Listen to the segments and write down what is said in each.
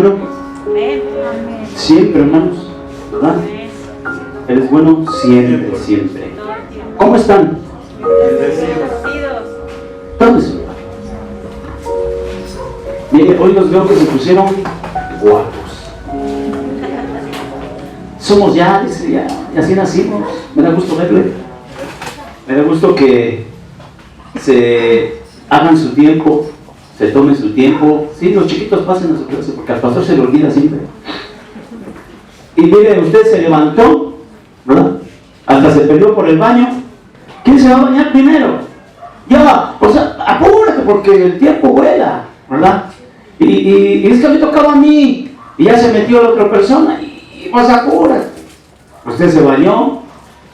bueno? Siempre, hermanos, ¿verdad? Él es bueno siempre, siempre. ¿Cómo están? ¿Dónde se van? Mire, hoy los veo que se pusieron guapos. Somos ya, dice, ya así nacimos. Me da gusto verle. Me da gusto que se hagan su tiempo, se tomen su tiempo. Sí, los chiquitos pasen a su clase, porque al pastor se le olvida siempre. Y mire, usted se levantó, ¿verdad? Hasta se peleó por el baño. ¿Quién se va a bañar primero? Ya, o sea, apúrate porque el tiempo vuela, ¿verdad? Y es que me tocaba a mí, y ya se metió la otra persona, y pues apúrate. Usted se bañó.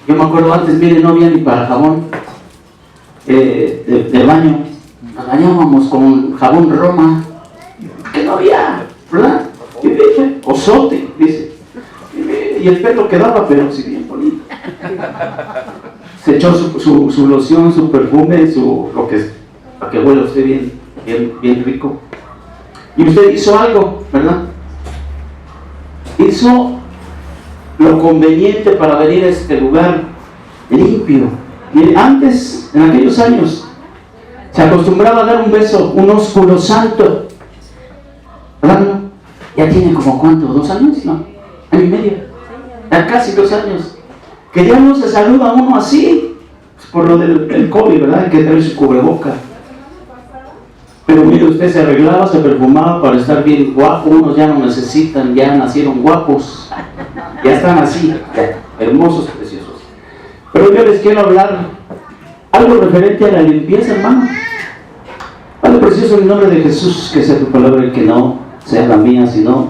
Yo me acuerdo antes, mire, no había ni para jabón de baño. Nos bañábamos con jabón Roma, que no había, ¿verdad? Y dice, osote, dice. Y el pelo quedaba, pero sí bien bonito. Se echó su loción, su perfume, lo que es, para que huela usted bien rico. Y usted hizo algo, ¿verdad? Hizo lo conveniente para venir a este lugar limpio. Y antes, en aquellos años, se acostumbraba a dar un beso, un ósculo santo, ¿verdad? Ya tiene como ¿cuánto? 2 años, ¿no? Año y medio, ya casi 2 años, que ya no se saluda uno así, por lo del COVID, ¿verdad? Hay que tener su cubreboca. Pero mire, usted se arreglaba, se perfumaba para estar bien guapo. Unos ya no necesitan, ya nacieron guapos, ya están así, ya, hermosos, preciosos. Pero yo les quiero hablar algo referente a la limpieza, hermano. Padre precioso, en el nombre de Jesús, que sea tu palabra y que no sea la mía, sino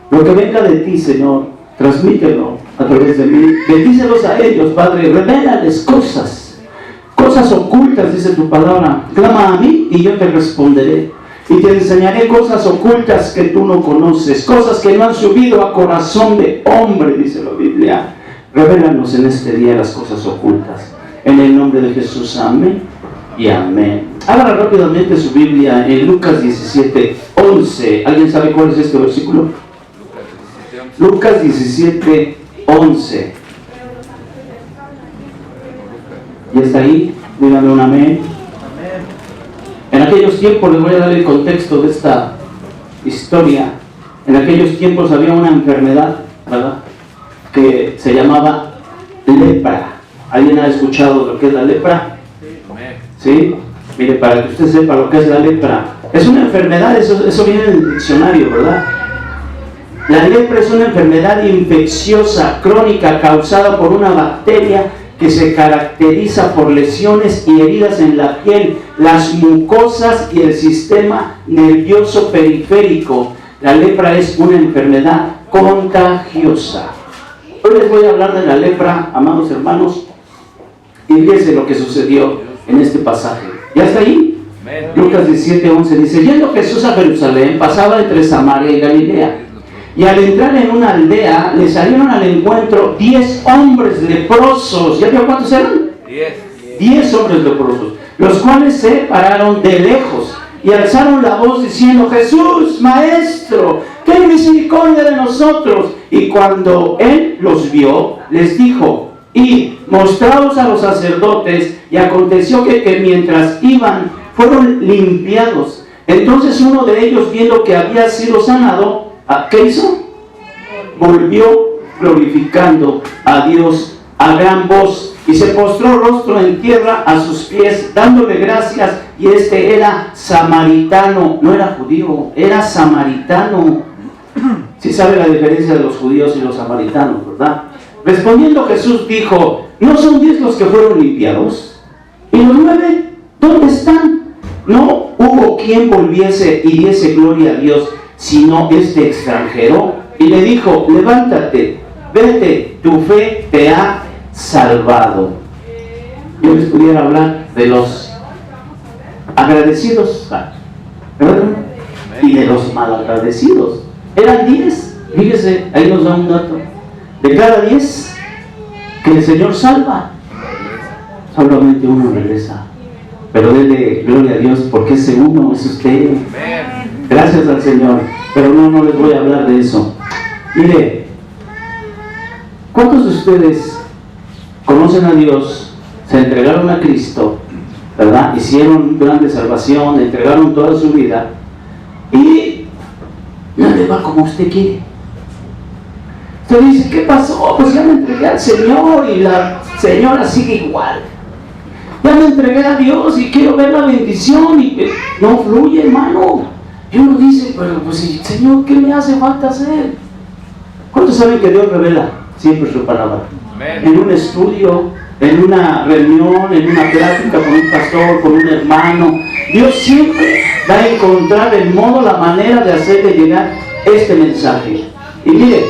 lo que venga de ti, Señor, transmítelo a través de mí. Bendícelos a ellos, Padre, revélales cosas ocultas, dice tu palabra. Clama a mí y yo te responderé. Y te enseñaré cosas ocultas que tú no conoces, cosas que no han subido a corazón de hombre, dice la Biblia. Revélanos en este día las cosas ocultas. En el nombre de Jesús, amén y amén. Abra rápidamente su Biblia en Lucas 17:11. ¿Alguien sabe cuál es este versículo? Lucas 17:11. ¿Ya está ahí? Dígame un amén. En aquellos tiempos, les voy a dar el contexto de esta historia. En aquellos tiempos había una enfermedad, ¿verdad?, que se llamaba lepra. ¿Alguien ha escuchado lo que es la lepra? ¿Sí? Mire, para que usted sepa lo que es la lepra. Es una enfermedad, eso viene en el diccionario, ¿verdad? La lepra es una enfermedad infecciosa, crónica, causada por una bacteria que se caracteriza por lesiones y heridas en la piel, las mucosas y el sistema nervioso periférico. La lepra es una enfermedad contagiosa. Hoy les voy a hablar de la lepra, amados hermanos, y fíjense lo que sucedió en este pasaje. ¿Ya está ahí? Lucas 17:11 dice: yendo Jesús a Jerusalén, pasaba entre Samaria y Galilea. Y al entrar en una aldea, le salieron al encuentro 10 hombres leprosos. ¿Ya vio cuántos eran? 10 hombres leprosos, los cuales se pararon de lejos y alzaron la voz diciendo: Jesús, Maestro, ten misericordia de nosotros. Y cuando él los vio, les dijo: y mostraos a los sacerdotes. Y aconteció que mientras iban, fueron limpiados. Entonces uno de ellos, viendo que había sido sanado, ¿qué hizo? Volvió glorificando a Dios a gran voz y se postró rostro en tierra a sus pies, dándole gracias. Y este era samaritano, no era judío, era samaritano. Sí sabe la diferencia de los judíos y los samaritanos, ¿verdad? Respondiendo Jesús dijo: ¿no son 10 los que fueron limpiados? ¿Y los 9 dónde están? No hubo quien volviese y diese gloria a Dios, sino este extranjero. Y le dijo: levántate, vete, tu fe te ha salvado. Yo les pudiera hablar de los agradecidos, ¿verdad?, y de los malagradecidos. Eran 10, fíjese, ahí nos da un dato. De cada 10 que el Señor salva, solamente uno regresa. Pero denle gloria a Dios, porque ese uno es usted. Gracias al Señor. pero no les voy a hablar de eso. Mire, ¿cuántos de ustedes conocen a Dios, se entregaron a Cristo, ¿verdad? Hicieron un plan de salvación, entregaron toda su vida y no le va como usted quiere? Usted dice, ¿qué pasó? Pues ya me entregué al Señor y la señora sigue igual. Ya me entregué a Dios y quiero ver la bendición y no fluye, hermano. Y uno dice, pero pues Señor, ¿qué me hace falta hacer? ¿Cuántos saben que Dios revela siempre su palabra? Amén. En un estudio, en una reunión, en una plática con un pastor, con un hermano, Dios siempre va a encontrar el modo, la manera de hacerle llegar este mensaje. Y mire,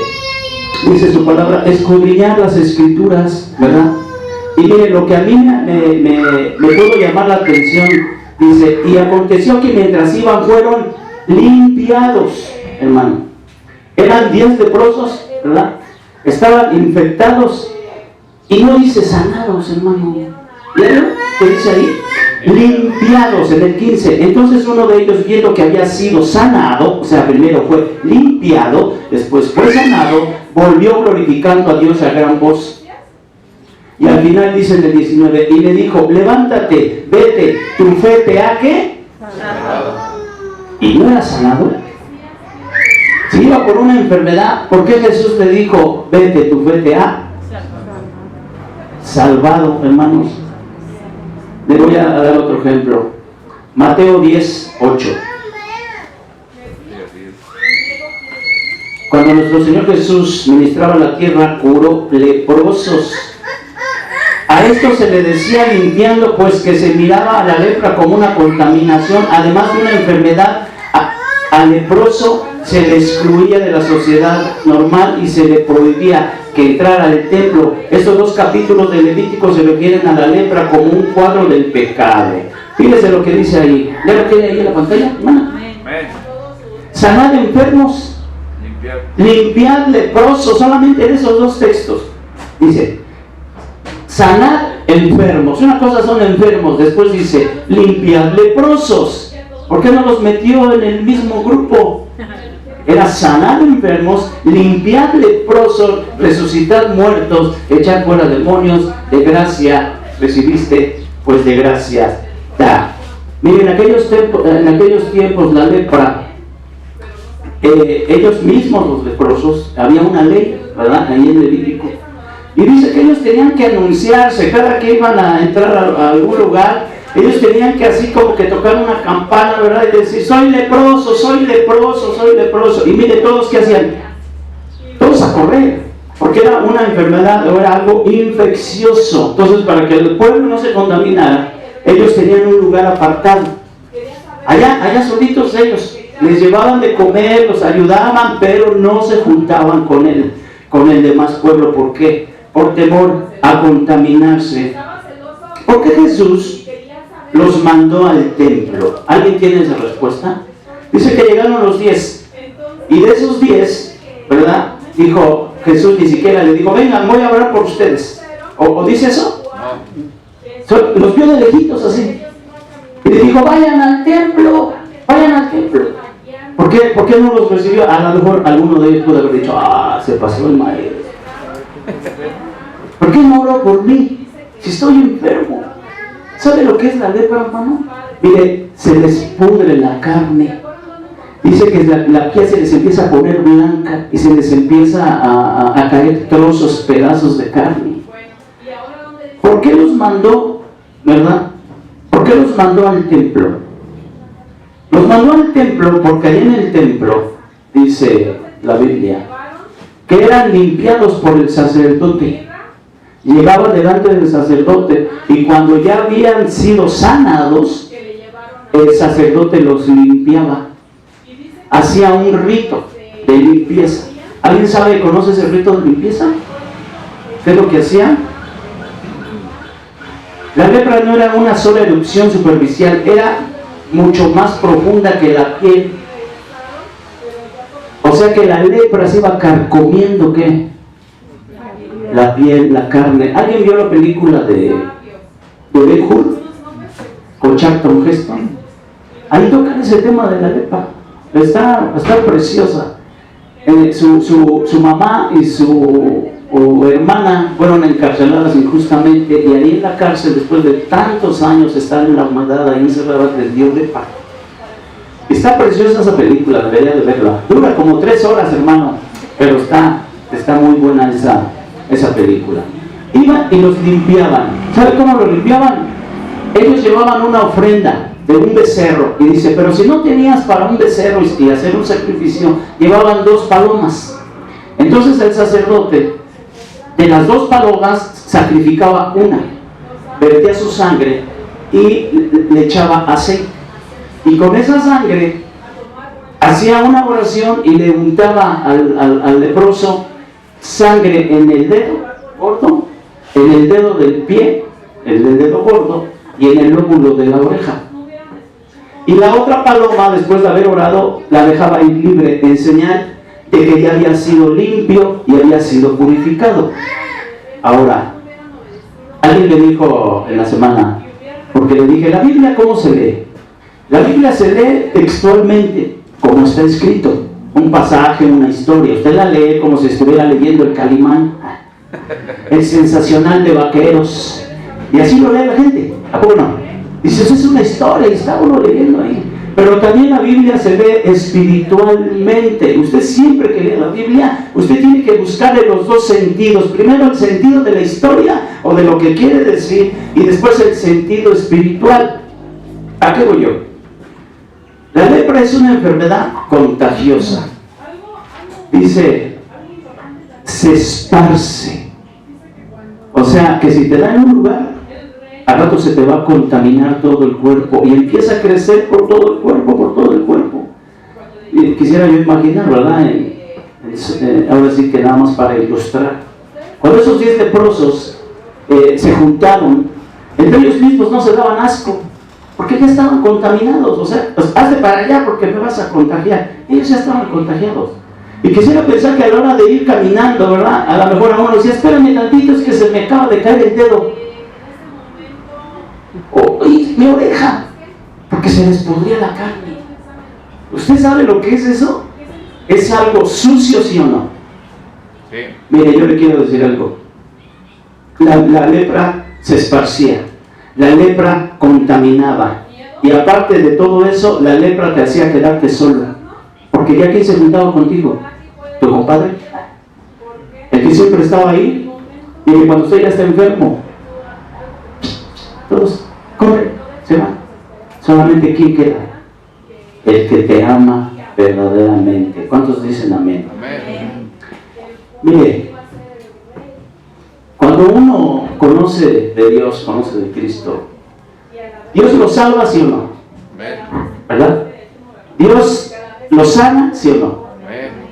dice su palabra, escudriñar las escrituras, ¿verdad? Y mire, lo que a mí me pudo llamar la atención, dice, y aconteció que mientras iban fueron limpiados, hermano. Eran 10 leprosos, ¿verdad? Estaban infectados y no dice sanados, hermano. ¿Vieron qué dice ahí? Limpiados en el 15. Entonces uno de ellos, viendo que había sido sanado, o sea, primero fue limpiado, después fue sanado, volvió glorificando a Dios a gran voz. Y al final dice en el 19, y le dijo, levántate, vete, tu fe te ha ¿qué? Sanado. ¿Y no era sanado? Si iba por una enfermedad, ¿por qué Jesús le dijo, vete, tu fe te ha salvado, hermanos? Le voy a dar otro ejemplo. Mateo 10, 8. Cuando nuestro Señor Jesús ministraba la tierra, curó leprosos. A esto se le decía limpiando, pues que se miraba a la lepra como una contaminación, además de una enfermedad. Al leproso se le excluía de la sociedad normal y se le prohibía que entrara al templo. Estos 2 capítulos de Levítico se refieren a la lepra como un cuadro del pecado. Fíjese lo que dice ahí. ¿Le lo tiene ahí en la pantalla, hermana? Sanad enfermos, limpiad leprosos, solamente en esos 2 textos. Dice, sanad enfermos. Una cosa son enfermos, después dice, limpiad leprosos. ¿Por qué no los metió en el mismo grupo? Era sanar enfermos, limpiar leprosos, resucitar muertos, echar fuera demonios. De gracia recibiste, pues de gracia da. Miren, en aquellos tiempos la lepra, ellos mismos los leprosos, había una ley, ¿verdad? Ahí en Levítico. Y dice que ellos tenían que anunciarse cada que iban a entrar a algún lugar. Ellos tenían que así como que tocar una campana, ¿verdad? Y decir, soy leproso, soy leproso, soy leproso. Y mire, todos ¿qué hacían? Todos a correr, porque era una enfermedad o era algo infeccioso. Entonces, para que el pueblo no se contaminara, ellos tenían un lugar apartado. Allá solitos ellos, les llevaban de comer, los ayudaban, pero no se juntaban con el demás pueblo. ¿Por qué? Por temor a contaminarse. Porque Jesús los mandó al templo. ¿Alguien tiene esa respuesta? Dice que llegaron los 10. Y de esos 10, ¿verdad? Dijo Jesús, ni siquiera le dijo, vengan, voy a orar por ustedes. ¿O dice eso? No. Los vio de lejitos así. Y le dijo, vayan al templo, vayan al templo. ¿Por qué no los recibió? A lo mejor alguno de ellos pudo haber dicho, se pasó el maestro. ¿Por qué no oró por mí? Si estoy enfermo. ¿Sabe lo que es la lepra, hermano? Mire, se les pudre la carne. Dice que la piel se les empieza a poner blanca y se les empieza a caer trozos, pedazos de carne. ¿Por qué los mandó, verdad? ¿Por qué los mandó al templo? Los mandó al templo porque ahí en el templo, dice la Biblia, que eran limpiados por el sacerdote. Llegaban delante del sacerdote y cuando ya habían sido sanados, el sacerdote los limpiaba. Hacía un rito de limpieza. ¿Alguien sabe, conoce ese rito de limpieza? ¿Qué es lo que hacían? La lepra no era una sola erupción superficial, era mucho más profunda que la piel. O sea que la lepra se iba carcomiendo, ¿qué? La piel, la carne. ¿Alguien vio la película de Ben Hur con Charlton Heston? Ahí tocan ese tema de la lepra. Está preciosa. Su mamá y su hermana fueron encarceladas injustamente, y ahí en la cárcel, después de tantos años, están en la humedad, ahí encerradas, les dio de paz. Está preciosa esa película, debería de verla. Dura como 3 horas, hermano, pero está muy buena esa película. Iban y los limpiaban. ¿Sabe cómo los limpiaban? Ellos llevaban una ofrenda de un becerro, y dice, pero si no tenías para un becerro y hacer un sacrificio, llevaban 2 palomas. Entonces el sacerdote de las 2 palomas sacrificaba una, vertía su sangre y le echaba aceite, y con esa sangre hacía una oración y le untaba al leproso sangre en el dedo gordo, en el dedo del pie, en el dedo gordo y en el lóbulo de la oreja. Y la otra paloma, después de haber orado, la dejaba ir libre, en señal de que ya había sido limpio y había sido purificado. Ahora, alguien le dijo en la semana, porque le dije, ¿la Biblia cómo se lee? La Biblia se lee textualmente, como está escrito, un pasaje, una historia. Usted la lee como si estuviera leyendo el Calimán, el sensacional de vaqueros, y así lo lee la gente. ¿A poco no? Dice, eso es una historia y está uno leyendo ahí. Pero también la Biblia se lee espiritualmente. Usted siempre que lee la Biblia, usted tiene que buscarle los 2 sentidos. Primero el sentido de la historia o de lo que quiere decir, y después el sentido espiritual. ¿A qué voy yo? La lepra es una enfermedad contagiosa. Dice, se esparce. O sea, que si te da en un lugar, al rato se te va a contaminar todo el cuerpo y empieza a crecer por todo el cuerpo, por todo el cuerpo. Y quisiera yo imaginar, ¿verdad? Ahora sí que nada más para ilustrar. Cuando esos 10 leprosos se juntaron, entre ellos mismos no se daban asco, porque ya estaban contaminados. O sea, pues hazte para allá porque me vas a contagiar. Ellos ya estaban contagiados. Y quisiera pensar que a la hora de ir caminando, ¿verdad? A lo mejor a uno decía, espérame tantito, es que se me acaba de caer el dedo. ¡Uy, mi oreja! Porque se les pudría la carne. ¿Usted sabe lo que es eso? ¿Es algo sucio, sí o no? Sí. Mire, yo le quiero decir algo. La lepra se esparcía. La lepra contaminaba. Y aparte de todo eso, la lepra te hacía quedarte solo. Porque ya ¿quién se juntaba contigo? ¿Tu compadre? El que siempre estaba ahí. Y que cuando usted ya está enfermo, todos corren, se van. Solamente ¿quién queda? El que te ama verdaderamente. ¿Cuántos dicen amén? Amén. Mire, cuando uno conoce de Dios, conoce de Cristo, Dios lo salva, ¿sí o no? ¿Verdad? Dios lo sana, ¿sí o no?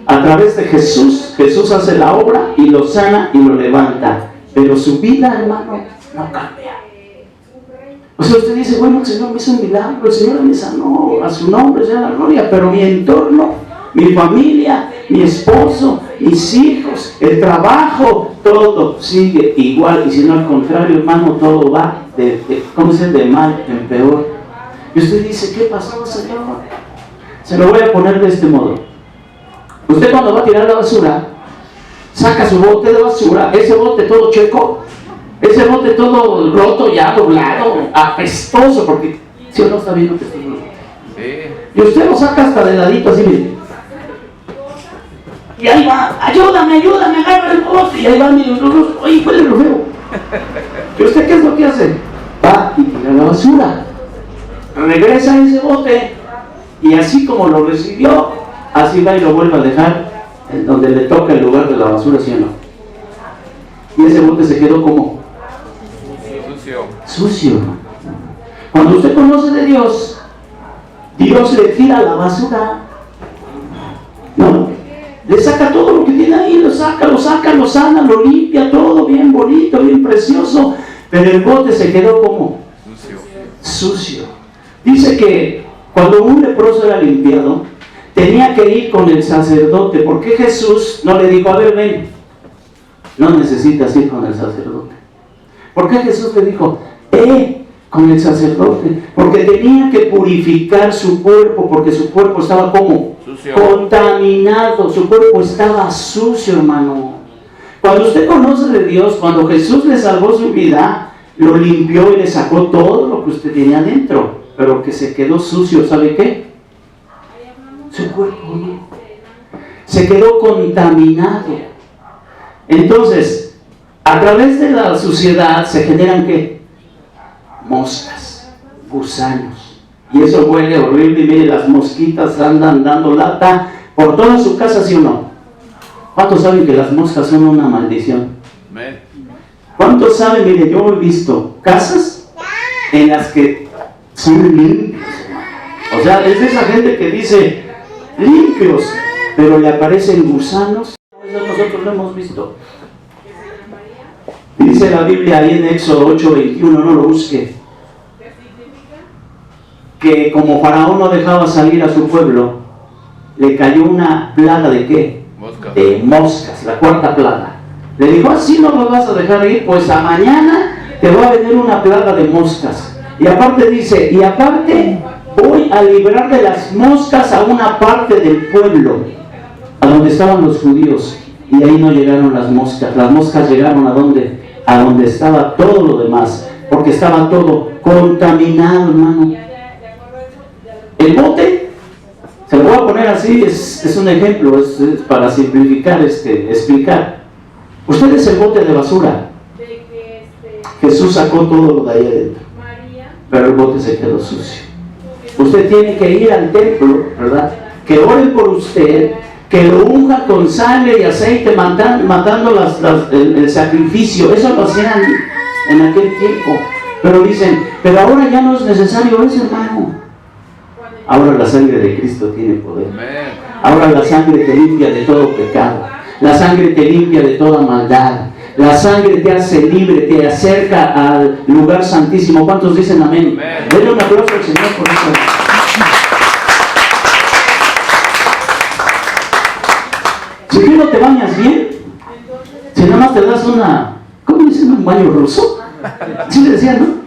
A través de Jesús, Jesús hace la obra y lo sana y lo levanta. Pero su vida, hermano, no cambia. O sea, usted dice, bueno, el Señor me hizo un milagro, el Señor me sanó, a su nombre sea la gloria, pero mi entorno, mi familia, mi esposo, mis hijos, el trabajo, todo sigue igual. Y si no, al contrario, hermano, todo va de mal en peor. Y usted dice, ¿qué pasó, Señor? Se lo voy a poner de este modo. Usted cuando va a tirar la basura, saca su bote de basura, ese bote todo chueco, ese bote todo roto, ya doblado, apestoso, porque si o no está viendo que está roto. Sí. Y usted lo saca hasta de ladito, así, mire. Y ahí va, ayúdame, agarra el bote. Y ahí va, mire, oye, huele lo feo. ¿Y usted qué es lo que hace? Va y tira la basura. Regresa a ese bote. Y así como lo recibió, así va y lo vuelve a dejar en donde le toca el lugar de la basura, ¿sí o no? Y ese bote se quedó como sucio. Cuando usted conoce de Dios, Dios le tira la basura. No, le saca todo lo que tiene ahí, lo saca, lo sana, lo limpia, todo bien bonito, bien precioso. Pero el bote se quedó como sucio. Dice que cuando un leproso era limpiado, tenía que ir con el sacerdote. ¿Por qué Jesús no le dijo, a ver, ven? No necesitas ir con el sacerdote. ¿Por qué Jesús le dijo, con el sacerdote, porque tenía que purificar su cuerpo, porque su cuerpo estaba como Sucio. contaminado, su cuerpo estaba sucio, hermano. Cuando usted conoce de Dios, cuando Jesús le salvó su vida, lo limpió y le sacó todo lo que usted tenía dentro, pero que se quedó sucio, ¿sabe qué? Su cuerpo, ¿no? Se quedó contaminado. Entonces, a través de la suciedad se generan ¿qué? Moscas, gusanos, y eso huele horrible. Y mire, las mosquitas andan dando lata por toda su casa, ¿sí o no? ¿Cuántos saben que las moscas son una maldición? Amén. ¿Cuántos saben? Mire, yo he visto casas en las que son limpios, hermano. O sea, es de esa gente que dice limpios, pero le aparecen gusanos. Eso nosotros lo hemos visto. Dice la Biblia ahí en Éxodo 8:21, no lo busque, que como Faraón no dejaba salir a su pueblo, le cayó una plaga ¿de qué? Mosca. De moscas, la cuarta plaga. Le dijo, así no lo vas a dejar ir, pues a mañana te va a venir una plaga de moscas. Y aparte dice, y aparte voy a librar de las moscas a una parte del pueblo, a donde estaban los judíos. Y ahí no llegaron las moscas. Las moscas llegaron ¿a dónde? A donde estaba todo lo demás, porque estaba todo contaminado, hermano. El bote, se lo voy a poner así, es un ejemplo, es para simplificar, explicar. Usted es el bote de basura. Jesús sacó todo lo de ahí adentro, pero el bote se quedó sucio. Usted tiene que ir al templo, ¿verdad? Que oren por usted, que lo unjan con sangre y aceite, matando el sacrificio. Eso lo hacían en aquel tiempo. Pero dicen, pero ahora ya no es necesario eso, hermano. Ahora la sangre de Cristo tiene poder. Ahora la sangre te limpia de todo pecado. La sangre te limpia de toda maldad. La sangre te hace libre, te acerca al lugar santísimo. ¿Cuántos dicen amén? Denle un aplauso al Señor por eso. Si tú no te bañas bien, si nada más te das ¿cómo dicen? Un baño ruso. Sí le decían, ¿no?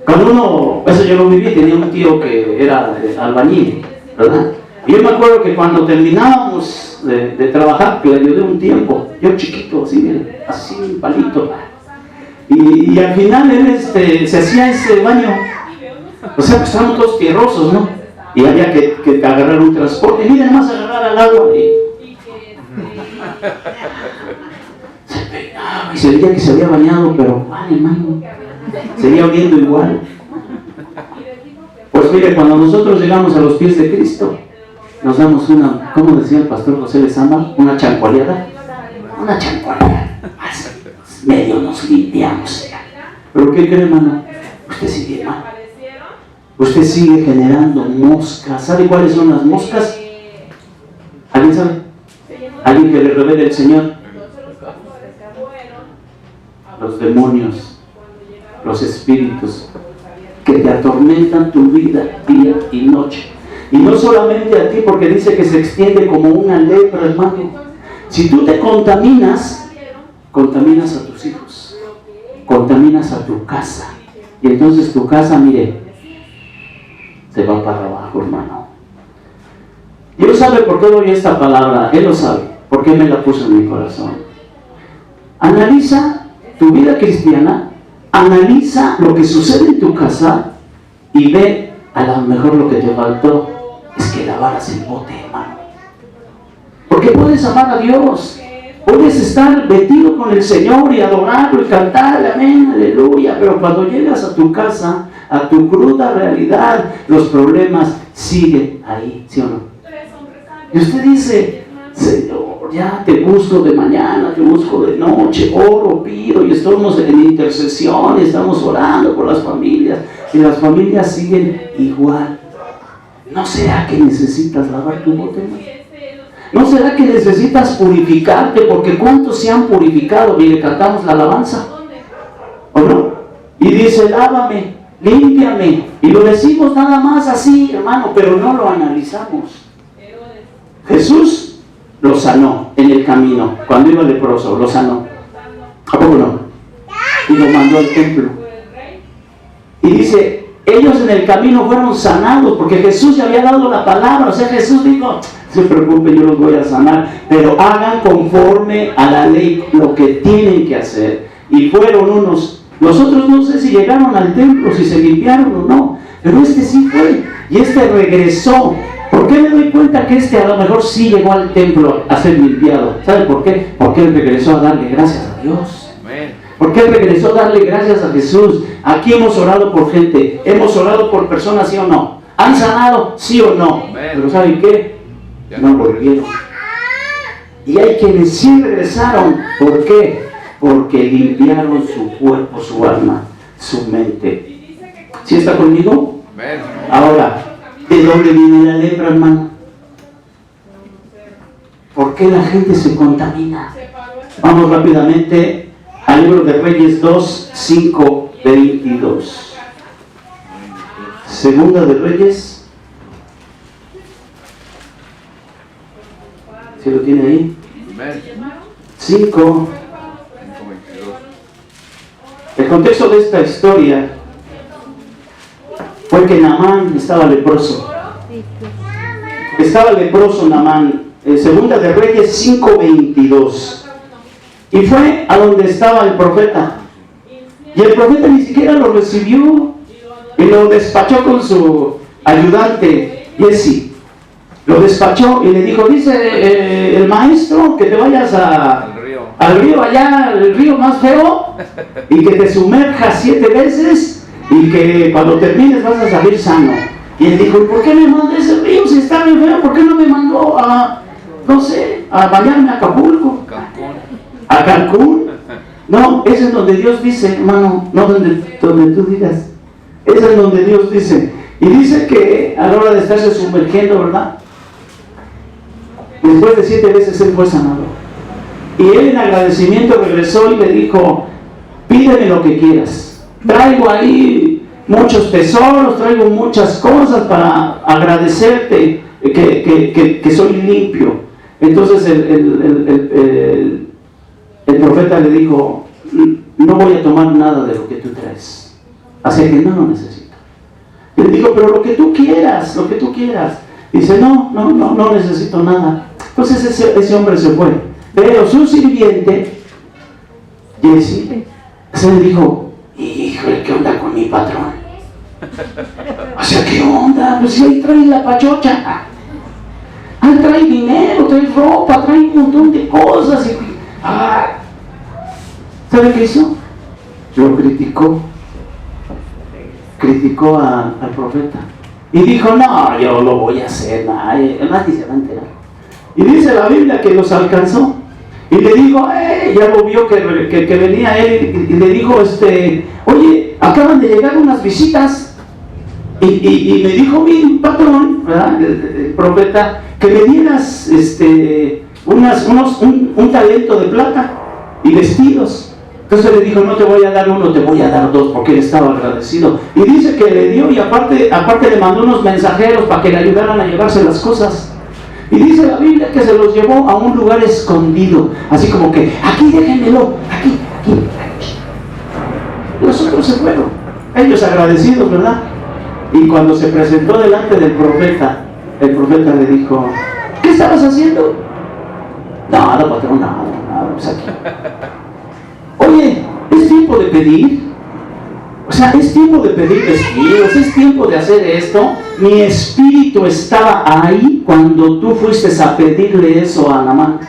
Cuando uno, eso yo lo viví, tenía un tío que era albañil, ¿verdad? Y yo me acuerdo que cuando terminábamos de trabajar, que le ayudé un tiempo, yo chiquito, así, miren, así un palito. Y al final él se hacía ese baño. O sea, pues estábamos todos tierrosos, ¿no? Y había que agarrar un transporte. Y miren, más agarrar al agua se peinaba y se veía que se había bañado, pero vale, hermano, seguía oliendo igual. Pues mire, cuando nosotros llegamos a los pies de Cristo, nos damos una, ¿cómo decía el pastor José Lezama? Una chancualeada. Una chancualeada. Medio nos limpiamos. Pero ¿qué cree, hermano? Usted sigue mal. Usted sigue generando moscas. ¿Sabe cuáles son las moscas? ¿Alguien sabe? ¿Alguien que le revele el Señor? Los demonios, los espíritus que te atormentan tu vida día y noche. Y no solamente a ti, porque dice que se extiende como una lepra, hermano. Si tú te contaminas, contaminas a tus hijos, contaminas a tu casa. Y entonces tu casa, mire, se va para abajo, hermano. Dios sabe por qué doy esta palabra, Él lo sabe, por qué me la puso en mi corazón. Analiza tu vida cristiana, analiza lo que sucede en tu casa y ve, a lo mejor lo que te faltó es que lavaras el bote, hermano. Porque puedes amar a Dios, puedes estar metido con el Señor y adorarlo y cantarle, amén, aleluya, pero cuando llegas a tu casa, a tu cruda realidad, los problemas siguen ahí, ¿sí o no? Y usted dice, Señor, ya te busco de mañana, te busco de noche, oro, pido, y estamos en intercesión, y estamos orando por las familias, y las familias siguen igual. ¿No será que necesitas lavar tu bote? ¿No será que necesitas purificarte? Porque ¿cuántos se han purificado? Y le cantamos la alabanza, ¿o no? Y dice, lávame, límpiame, y lo decimos nada más así, hermano, pero no lo analizamos. Jesús lo sanó en el camino, cuando iba leproso, lo sanó. ¿A poco no? Y lo mandó al templo. Y dice, ellos en el camino fueron sanados porque Jesús ya había dado la palabra. O sea, Jesús dijo, no se preocupen, yo los voy a sanar, pero hagan conforme a la ley lo que tienen que hacer. Y fueron unos, los otros no sé si llegaron al templo, si se limpiaron o no, pero este sí fue, y este regresó. ¿Por qué me doy cuenta que este a lo mejor sí llegó al templo a ser limpiado? ¿Sabe por qué? Porque él regresó a darle gracias a Dios. Porque él regresó a darle gracias a Jesús. Aquí hemos orado por gente, hemos orado por personas, ¿sí o no? ¿Han sanado? ¿Sí o no? Pero ¿saben qué? No volvieron. Y hay quienes sí regresaron. ¿Por qué? Porque limpiaron su cuerpo, su alma, su mente. ¿Sí está conmigo? Ahora, ¿de dónde viene la lepra, hermano? ¿Por qué la gente se contamina? Vamos rápidamente al libro de Reyes 2, 5, 22. Segunda de Reyes. ¿Se lo tiene ahí? 5. El contexto de esta historia fue que Naamán estaba leproso. Estaba leproso Naamán. Segunda de Reyes 5, 22. Y fue a donde estaba el profeta. Y el profeta ni siquiera lo recibió. Y lo despachó con su ayudante, Jesse. Lo despachó y le dijo, dice el maestro que te vayas al río allá, el río más feo, y que te sumerjas 7 veces, y que cuando termines vas a salir sano. Y él dijo, ¿por qué me mandó ese río si está bien feo? ¿Por qué no me mandó a, no sé, a bañarme a Acapulco? ¿A Cancún? No, ese es donde Dios dice, hermano, no donde tú digas. Ese es donde Dios dice. Y dice que a la hora de estarse sumergiendo, ¿verdad? Después de 7 veces él fue sanado. Y él en agradecimiento regresó y le dijo, pídeme lo que quieras. Traigo ahí muchos tesoros, traigo muchas cosas para agradecerte que soy limpio. Entonces el profeta le dijo, no voy a tomar nada de lo que tú traes. Así que no lo necesito. Y le dijo, pero lo que tú quieras, lo que tú quieras. Dice, no necesito nada. Entonces ese hombre se fue. Pero su sirviente, Jesse, se le dijo, híjole, ¿qué onda con mi patrón? O sea, ¿qué onda? Pues si ahí trae la pachocha. Ahí trae dinero, trae ropa, trae un montón de cosas. ¿Sabe qué hizo? Lo criticó. Criticó al profeta. Y dijo, no, yo lo voy a hacer. Nadie se va a enterar. Y dice la Biblia que los alcanzó. Y le dijo, ya lo vio que venía él. Y le dijo, oye, acaban de llegar unas visitas. Y me dijo mi patrón, ¿verdad? El profeta, que me dieras un talento de plata y vestidos. Entonces le dijo, no te voy a dar uno, te voy a dar 2, porque él estaba agradecido. Y dice que le dio, y aparte le mandó unos mensajeros para que le ayudaran a llevarse las cosas. Y dice la Biblia que se los llevó a un lugar escondido, así como que, aquí déjenmelo, aquí. Los otros se fueron, ellos agradecidos, ¿verdad? Y cuando se presentó delante del profeta, el profeta le dijo, ¿qué estabas haciendo? Nada, patrón, nada, pues aquí. Oye, es tiempo de pedir. O sea, es tiempo de pedir vestidos, es tiempo de hacer esto. Mi espíritu estaba ahí cuando tú fuiste a pedirle eso a Naamán.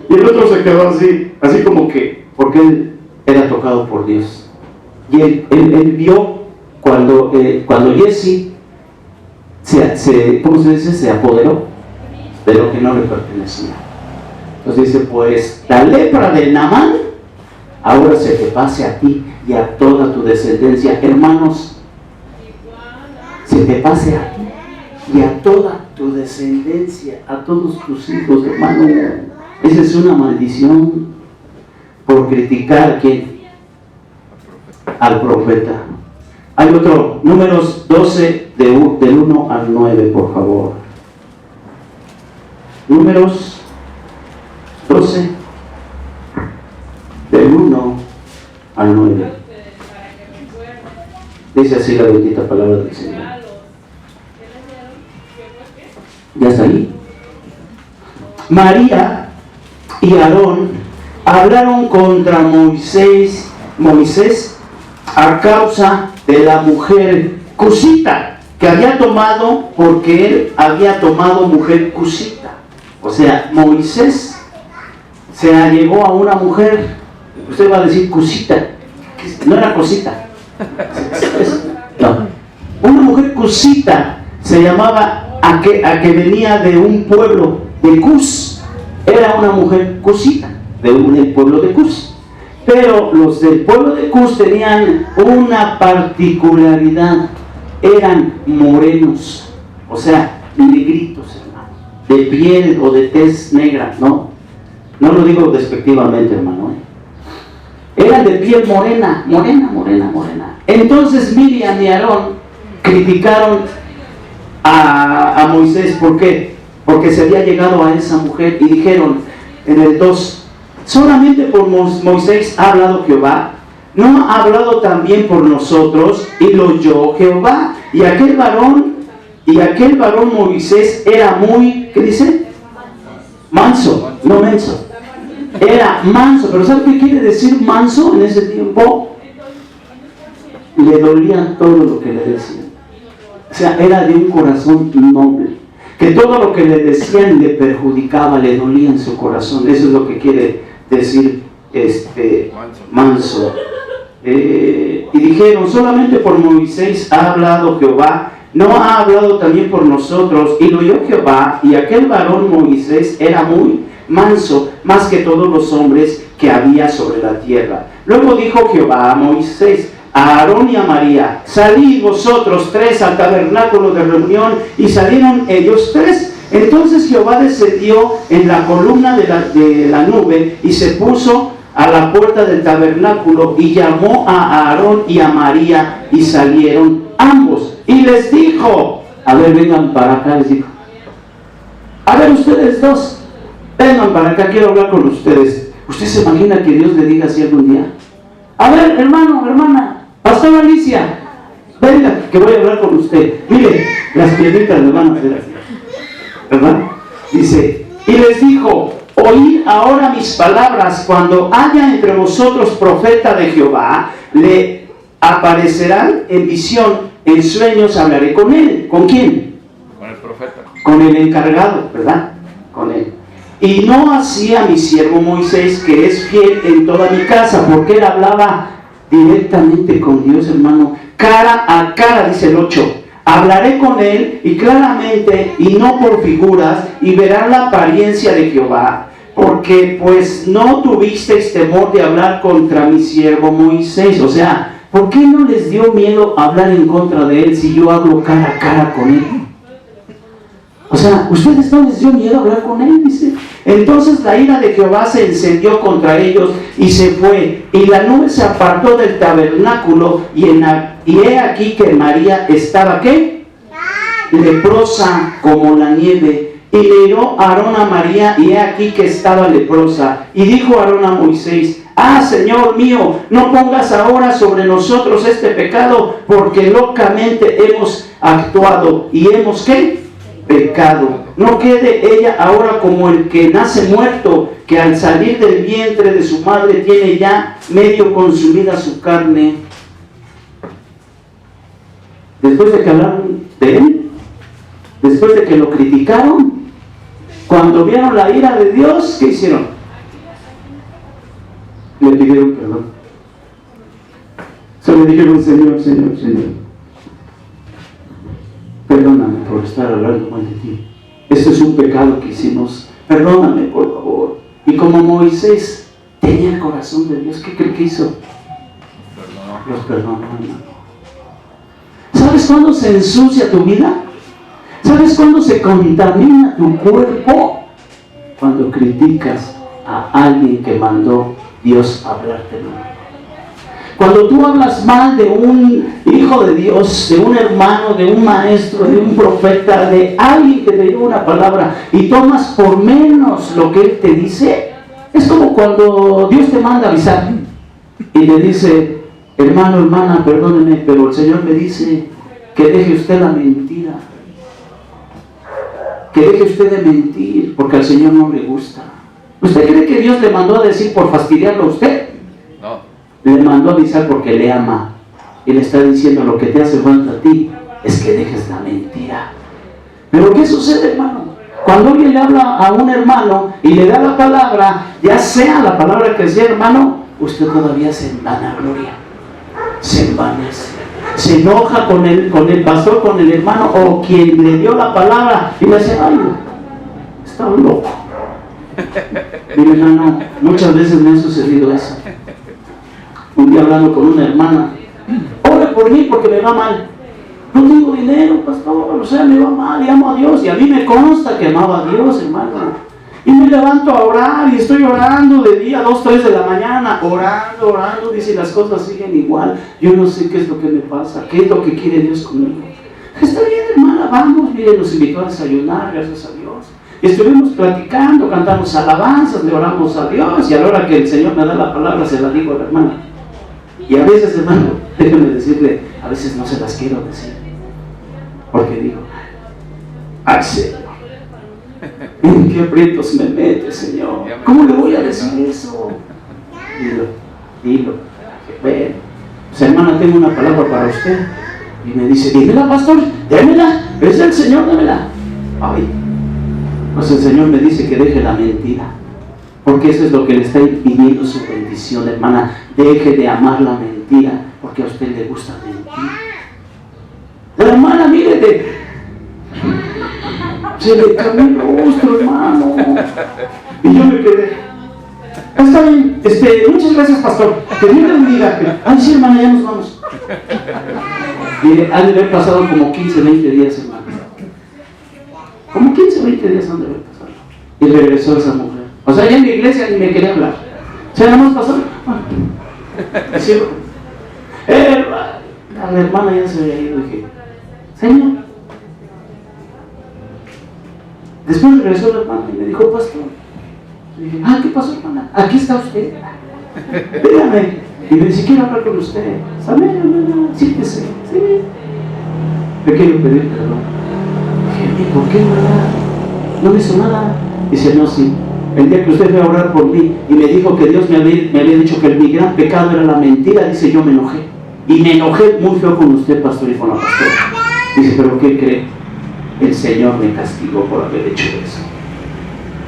Y el otro se quedó así como que, porque él era tocado por Dios. Y él vio cuando Jesse ¿cómo se dice? Se apoderó de lo que no le pertenecía. Entonces dice, pues la lepra de Naamán ahora se te pase a ti y a toda tu descendencia. Hermanos, se te pase a ti y a toda tu descendencia, a todos tus hijos, hermano. Esa es una maldición por criticar a quién, al profeta. Hay otro, Números 12, del 1 al 9, por favor. Números 12, del 1 al 9. Dice así la bendita palabra del Señor. ¿Ya está ahí? María y Aarón hablaron contra Moisés a causa de la mujer cusita que había tomado, porque él había tomado mujer cusita. O sea, Moisés se allegó a una mujer, usted va a decir cusita, no era cosita, no, una mujer cusita se llamaba a que venía de un pueblo de Cus, era una mujer cusita del pueblo de Cus. Pero los del pueblo de Cus tenían una particularidad, eran morenos, o sea, negritos, hermano, de piel o de tez negra, no lo digo despectivamente, hermano, eran de piel morena. Entonces Miriam y Aarón criticaron a Moisés. ¿Por qué? Porque se había llegado a esa mujer, y dijeron en el 2: solamente por Moisés ha hablado Jehová, ¿no ha hablado también por nosotros? Y lo oyó Jehová. Y aquel varón Moisés era muy, ¿qué dice? Manso, no menso. Era manso, pero ¿sabe qué quiere decir manso en ese tiempo? Le dolía todo lo que le decían. O sea, era de un corazón noble, que todo lo que le decían le perjudicaba, le dolía en su corazón. Eso es lo que quiere decir manso. Y dijeron: solamente por Moisés ha hablado Jehová, ¿no ha hablado también por nosotros? Y lo oyó Jehová, y aquel varón Moisés era muy manso, más que todos los hombres que había sobre la tierra. Luego dijo Jehová a Moisés, a Aarón y a María: salid vosotros tres al tabernáculo de reunión. Y salieron ellos tres. Entonces Jehová descendió en la columna de la nube y se puso a la puerta del tabernáculo, y llamó a Aarón y a María, y salieron ambos. Y les dijo: a ver, vengan para acá, les dijo. A ver, ustedes dos, vengan para acá, quiero hablar con ustedes. ¿Usted se imagina que Dios le diga así algún día? A ver, hermano, hermana, Pastor Alicia, venga, que voy a hablar con usted. Mire, las piedritas le van a hacer así, ¿verdad? Dice: y les dijo: oíd ahora mis palabras. Cuando haya entre vosotros profeta de Jehová, le aparecerán en visión, en sueños hablaré con él. ¿Con quién? Con el profeta. Con el encargado, ¿verdad? Con él. Y no así a mi siervo Moisés, que es fiel en toda mi casa, porque él hablaba directamente con Dios, hermano, cara a cara, dice el 8. Hablaré con él y claramente, y no por figuras, y verán la apariencia de Jehová, porque pues no tuvisteis temor de hablar contra mi siervo Moisés. O sea, ¿por qué no les dio miedo hablar en contra de él si yo hablo cara a cara con él? O sea, ¿ustedes no les dio miedo hablar con él? Dice. Entonces la ira de Jehová se encendió contra ellos y se fue, y la nube se apartó del tabernáculo, y he aquí que María estaba, ¿qué? Leprosa como la nieve. Y le hirió Aarón a María, y he aquí que estaba leprosa. Y dijo Aarón a Moisés: ah, Señor mío, no pongas ahora sobre nosotros este pecado, porque locamente hemos actuado y hemos, ¿qué? Pecado. No quede ella ahora como el que nace muerto, que al salir del vientre de su madre tiene ya medio consumida su carne. Después de que hablaron de él, después de que lo criticaron, cuando vieron la ira de Dios, ¿qué hicieron? Le pidieron perdón. Se le dijeron: Señor, perdóname por estar hablando mal de ti. Este es un pecado que hicimos. Perdóname, por favor. Y como Moisés tenía el corazón de Dios, ¿qué cree que hizo? Los perdonó, hermano. ¿Sabes cuándo se ensucia tu vida? ¿Sabes cuándo se contamina tu cuerpo? Cuando criticas a alguien que mandó Dios a hablarte, hermano. Cuando tú hablas mal de un hijo de Dios, de un hermano, de un maestro, de un profeta, de alguien que te dio una palabra, y tomas por menos lo que él te dice, es como cuando Dios te manda avisar y le dice: hermano, hermana, perdóneme, pero el Señor me dice que deje usted la mentira. Que deje usted de mentir, porque al Señor no le gusta. ¿Usted cree que Dios le mandó a decir por fastidiarlo a usted? No. Le mandó a avisar porque le ama. Y le está diciendo: lo que te hace falta a ti es que dejes la mentira. Pero ¿qué sucede, hermano? Cuando alguien le habla a un hermano y le da la palabra, ya sea la palabra que sea, hermano, usted todavía se vanagloria, se envanece, se enoja con el pastor, con el hermano o quien le dio la palabra y le dice: ay, está loco. Mire, hermano, muchas veces me ha sucedido eso. Un día hablando con una hermana: ore por mí porque me va mal. No tengo dinero, pastor, o sea, me va mal, y amo a Dios. Y a mí me consta que amaba a Dios, hermano. Y me levanto a orar y estoy orando de día, 2, 3 de la mañana, orando, dice, las cosas siguen igual. Yo no sé qué es lo que me pasa, qué es lo que quiere Dios conmigo. Está bien, hermana, vamos, mire, nos invitó a desayunar, gracias a Dios. Y estuvimos platicando, cantamos alabanzas, le oramos a Dios, y a la hora que el Señor me da la palabra, se la digo a la hermana. Y a veces, hermano, déjeme decirle, a veces no se las quiero decir. Porque digo: ay, Señor, ¿en qué aprietos me mete, Señor? ¿Cómo le voy a decir eso? Dilo. Bueno, pues, hermana, tengo una palabra para usted. Y me dice: dímela, pastor, démela, es el Señor, démela. Ay, pues el Señor me dice que deje la mentira, porque eso es lo que le está impidiendo su bendición, hermana. Deje de amar la mentira, porque a usted le gusta mentir. La hermana, mírete, se le cambió el rostro, hermano. Y yo me quedé: está bien, muchas gracias, pastor, que Dios le bendiga. Ay, sí, hermana, ya nos vamos. Mire, han de haber pasado como 15, 20 días, hermano. Como 15, 20 días han de haber pasado. Y regresó esa mujer. O sea, ya en la iglesia ni me quería hablar. O sea, nada más pasó. Así, la hermana ya se había ido. Y dije: Señor. Después regresó la hermana y me dijo: pastor. Y dije: ¿qué pasó, hermana? Aquí está usted. Dígame. Y me dice: quiero hablar con usted. ¿Sabe, hermana? Siéntese. Sí. Le quiero pedir perdón. Dije: ¿por qué, hermana? No me hizo nada. Dice: no, sí. El día que usted fue a orar por mí y me dijo que Dios me había dicho que mi gran pecado era la mentira, dice, yo me enojé. Y me enojé muy feo con usted, pastor, y con la pastora. Dice: ¿pero qué cree? El Señor me castigó por haber hecho eso.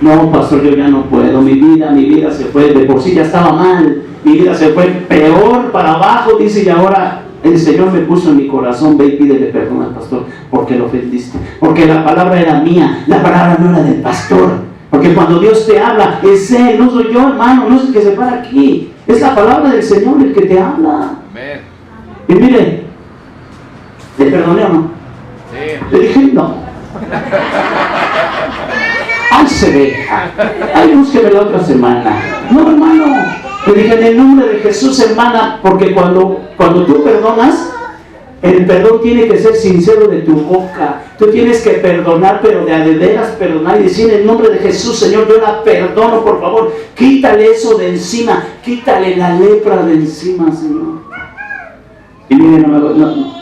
No, pastor, yo ya no puedo. Mi vida se fue. De por sí ya estaba mal. Mi vida se fue peor para abajo, dice, y ahora el Señor me puso en mi corazón: ve y pídele perdón al pastor porque lo ofendiste. Porque la palabra era mía, la palabra no era del pastor. Porque cuando Dios te habla, es Él, no soy yo, hermano, no es el que se para aquí. Es la palabra del Señor el que te habla. Amén. Y mire, ¿le perdoné o no? Sí. Le dije: no. Ay, se ve. Ay, búsqueme la otra semana. No, hermano. Le dije: en el nombre de Jesús, hermana, porque cuando tú perdonas, el perdón tiene que ser sincero de tu boca. Tú tienes que perdonar, pero de veras perdonar y decir: en el nombre de Jesús, Señor, yo la perdono, por favor. Quítale eso de encima. Quítale la lepra de encima, Señor. Y mire,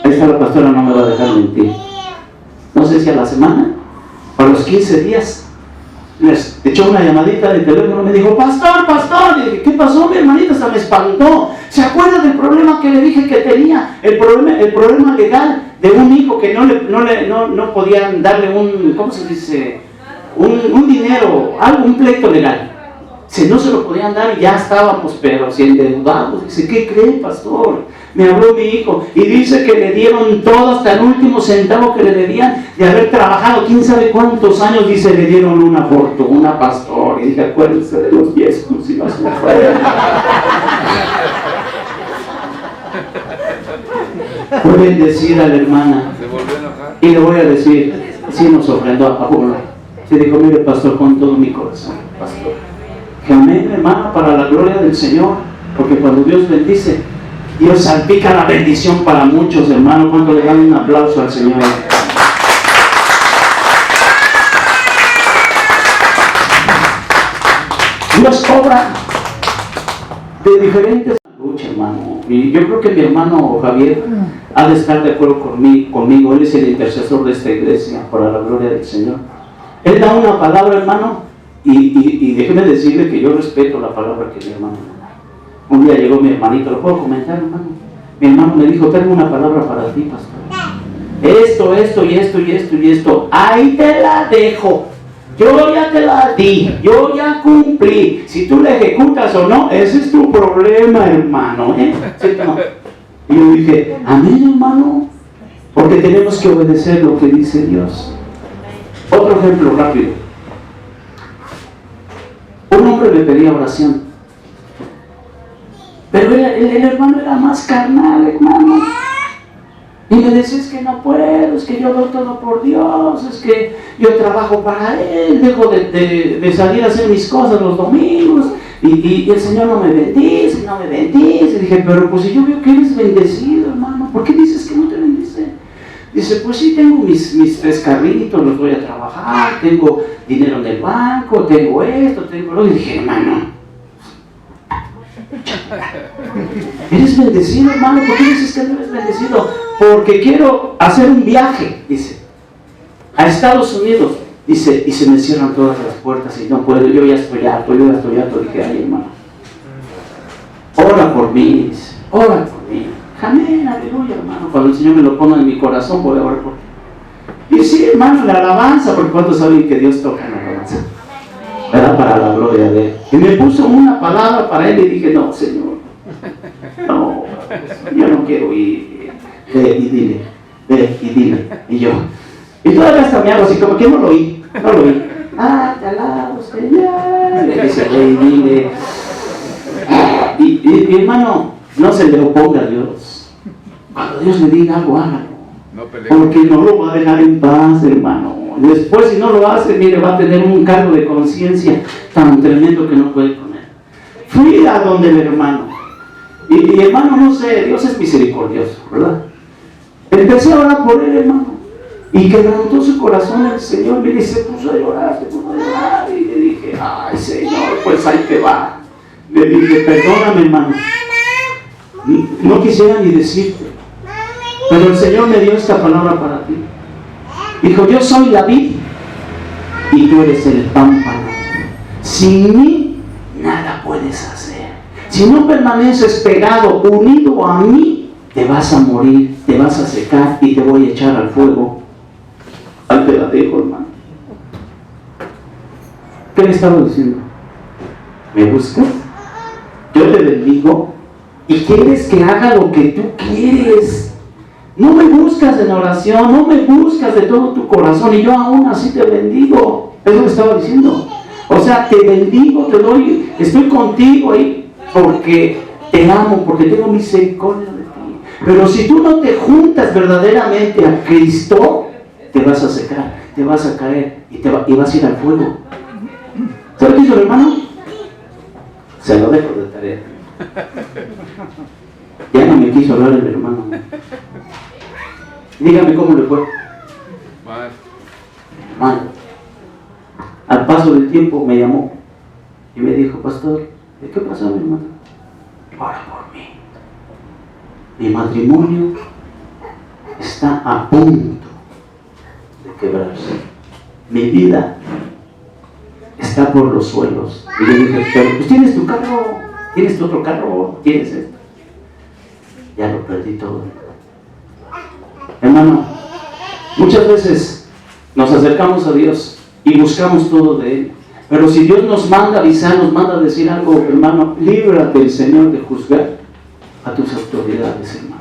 ahí está la pastora, no me va a dejar mentir. No sé si a la semana o a los 15 días les echó una llamadita de teléfono y me dijo: pastor. Y dije: ¿qué pasó, mi hermanita? Hasta me espantó. ¿Se acuerda del problema que le dije que tenía? El problema legal de un hijo que no podían darle un, ¿cómo se dice? Un dinero, un pleito legal. Si no se lo podían dar y ya estábamos, pero si endeudados. Dice: ¿qué cree, pastor? Me habló mi hijo y dice que le dieron todo hasta el último centavo que le debían de haber trabajado quién sabe cuántos años. Dice: le dieron una fortuna, pastor. Y dije: acuérdense de los diezmos y las ofrendas. Fue bendecida la hermana. Se volvió a enojar. Y le voy a decir: sí, nos ofrendó a uno. Se dijo: mire, pastor, con todo mi corazón, pastor. Que amén, hermano, para la gloria del Señor. Porque cuando Dios bendice, Dios salpica la bendición para muchos, hermano. ¿Cuánto le dan un aplauso al Señor? Dios obra de diferentes escucha, hermano. Y yo creo que mi hermano Javier ha de estar de acuerdo conmigo. Él es el intercesor de esta iglesia, para la gloria del Señor. Él da una palabra, hermano, y déjeme decirle que yo respeto la palabra que mi hermano da. Un día llegó mi hermanito, ¿lo puedo comentar, hermano? Mi hermano me dijo, tengo una palabra para ti, pastor. Esto y esto. Ahí te la dejo. Yo ya te la di, yo ya cumplí. Si tú la ejecutas o no, ese es tu problema, hermano. ¿Sí, no? Y yo dije, amén, hermano, porque tenemos que obedecer lo que dice Dios. Otro ejemplo rápido. Un hombre me pedía oración, pero el hermano era más carnal, hermano. Y me decía, es que no puedo, es que yo doy todo por Dios, es que yo trabajo para Él, dejo de salir a hacer mis cosas los domingos, y el Señor no me bendice. Y dije, pero pues si yo veo que eres bendecido, hermano, ¿por qué dices que no te bendice? Dice, pues sí, tengo mis 3 carritos, los voy a trabajar, tengo dinero en el banco, tengo esto, tengo lo. Y dije, hermano, ¿eres bendecido, hermano? ¿Por qué dices que no eres bendecido? Porque quiero hacer un viaje, dice, a Estados Unidos, dice, y se me cierran todas las puertas y no puedo, yo ya estoy harto. Dije, ay, hermano, ora por mí, dice, ora por mí. Amén, aleluya, hermano. Cuando el Señor me lo pone en mi corazón, voy a orar por ti. Y sí, hermano, la alabanza, porque ¿cuántos saben que Dios toca en la alabanza? Era para la gloria de Él. Y me puso una palabra para Él y dije, no, Señor, no, yo no quiero ir. Ve y dile. Y yo, y todavía hasta me hago así, como que no lo oí. Ah, te alabo, Señor. Le dice, ve y dile. Y hermano, no se le oponga a Dios. Cuando Dios le diga algo, hágalo. Porque no lo va a dejar en paz, hermano. Después, si no lo hace, mire, va a tener un cargo de conciencia tan tremendo que no puede poner. Fui a donde el hermano. Y hermano, no sé, Dios es misericordioso, ¿verdad? Empecé a orar por él, hermano. Y quebrantó su corazón el Señor. Y se puso a llorar, Y le dije, ay, Señor, pues ahí te va. Le dije, perdóname, hermano. No quisiera ni decirte, pero el Señor me dio esta palabra para ti. Dijo, yo soy la vid y tú eres el pámpano. Sin mí nada puedes hacer. Si no permaneces pegado, unido a mí, te vas a morir, te vas a secar y te voy a echar al fuego. Ahí te la dejo, hermano. ¿Qué le estaba diciendo? ¿Me buscas? Yo te bendigo y quieres que haga lo que tú quieres. No me buscas en oración, no me buscas de todo tu corazón y yo aún así te bendigo. Es lo que estaba diciendo. O sea, te bendigo, te doy, estoy contigo ahí porque te amo, porque tengo misericordia de ti. Pero si tú no te juntas verdaderamente a Cristo, te vas a secar, te vas a caer y vas a ir al fuego. ¿Sabes qué hizo el hermano? Se lo dejo de tarea. Ya no me quiso hablar el hermano. Dígame cómo le fue. Mal. Al paso del tiempo me llamó y me dijo, pastor, ¿qué pasó, mi hermano? Ora por mí. Mi matrimonio está a punto de quebrarse. Mi vida está por los suelos. Y yo dije, pero pues tienes tu carro, tienes tu otro carro, tienes esto. Ya lo perdí todo. Hermano, muchas veces nos acercamos a Dios y buscamos todo de Él. Pero si Dios nos manda avisar, nos manda decir algo, hermano, líbrate del Señor de juzgar a tus autoridades, hermano.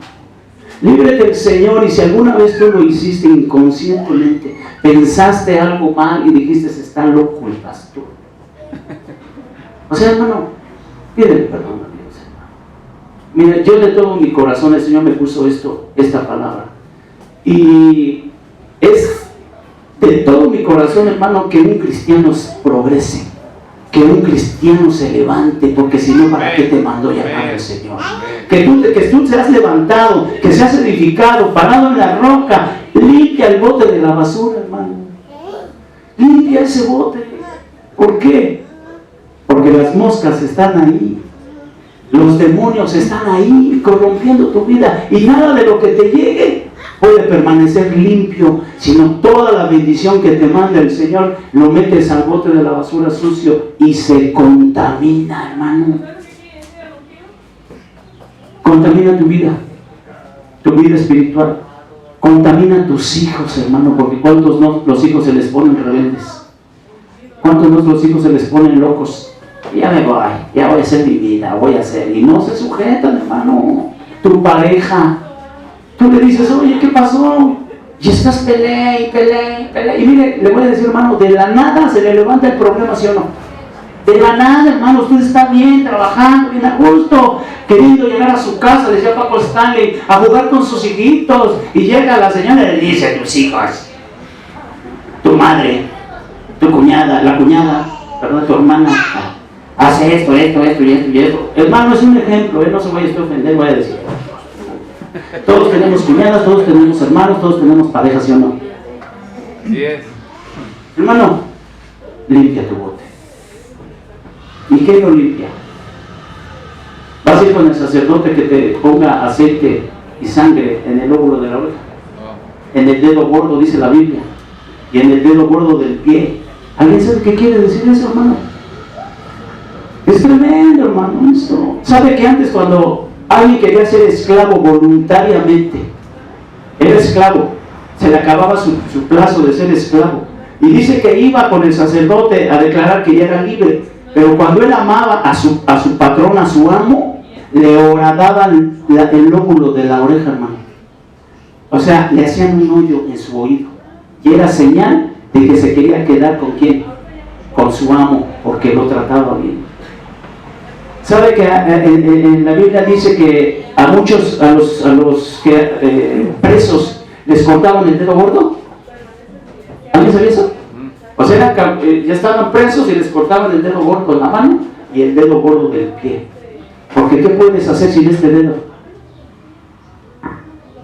Líbrate del Señor, y si alguna vez tú lo hiciste inconscientemente, pensaste algo mal y dijiste, está loco el pastor. O sea, hermano, pídele perdón a Dios, hermano. Mira, yo de todo mi corazón, el Señor me puso esta palabra. Y es de todo mi corazón, hermano, que un cristiano progrese, que un cristiano se levante, porque si no, ¿para qué te mandó llamar el Señor? Que tú seas levantado, que seas edificado, parado en la roca. Limpia el bote de la basura, hermano. Limpia ese bote. ¿Por qué? Porque las moscas están ahí. Los demonios están ahí corrompiendo tu vida y nada de lo que te llegue puede permanecer limpio, sino toda la bendición que te manda el Señor lo metes al bote de la basura sucio y se contamina, hermano. Contamina tu vida espiritual. Contamina a tus hijos, hermano, porque ¿cuántos no los hijos se les ponen rebeldes? ¿Cuántos no los hijos se les ponen locos? Ya me voy, ya voy a hacer mi vida, voy a hacer, y no se sujetan, hermano. Tu pareja, tú le dices, oye, ¿qué pasó? Y estás pelea y pelea y pelea. Y mire, le voy a decir, hermano, de la nada se le levanta el problema, ¿sí o no? De la nada, hermano, usted está bien, trabajando, bien a gusto, queriendo llegar a su casa, decía Paco Stanley, a jugar con sus hijitos. Y llega la señora y le dice a tus hijos, tu madre, tu cuñada, la cuñada, perdón, tu hermana, hace esto y esto. Hermano, es un ejemplo, no se vaya a ofender, voy a decir. Todos tenemos cuñadas, todos tenemos hermanos, todos tenemos parejas, ¿sí o no? Yes. Hermano, limpia tu bote. ¿Y qué lo limpia? Vas a ir con el sacerdote que te ponga aceite y sangre en el lóbulo de la oreja, en el dedo gordo, dice la Biblia, y en el dedo gordo del pie. ¿Alguien sabe qué quiere decir eso, hermano? Es tremendo, hermano, esto. ¿Sabe que antes, cuando alguien quería ser esclavo voluntariamente, era esclavo, se le acababa su plazo de ser esclavo, y dice que iba con el sacerdote a declarar que ya era libre? Pero cuando él amaba a su patrón, a su amo, le horadaban el lóbulo de la oreja, hermano. O sea, le hacían un hoyo en su oído. Y era señal de que se quería quedar con quién, con su amo, porque lo trataba bien. ¿Sabe que en la Biblia dice que a muchos, a los presos les cortaban el dedo gordo? ¿Alguien sabía eso? O sea, ya estaban presos y les cortaban el dedo gordo en la mano y el dedo gordo del pie. Porque ¿qué puedes hacer sin este dedo?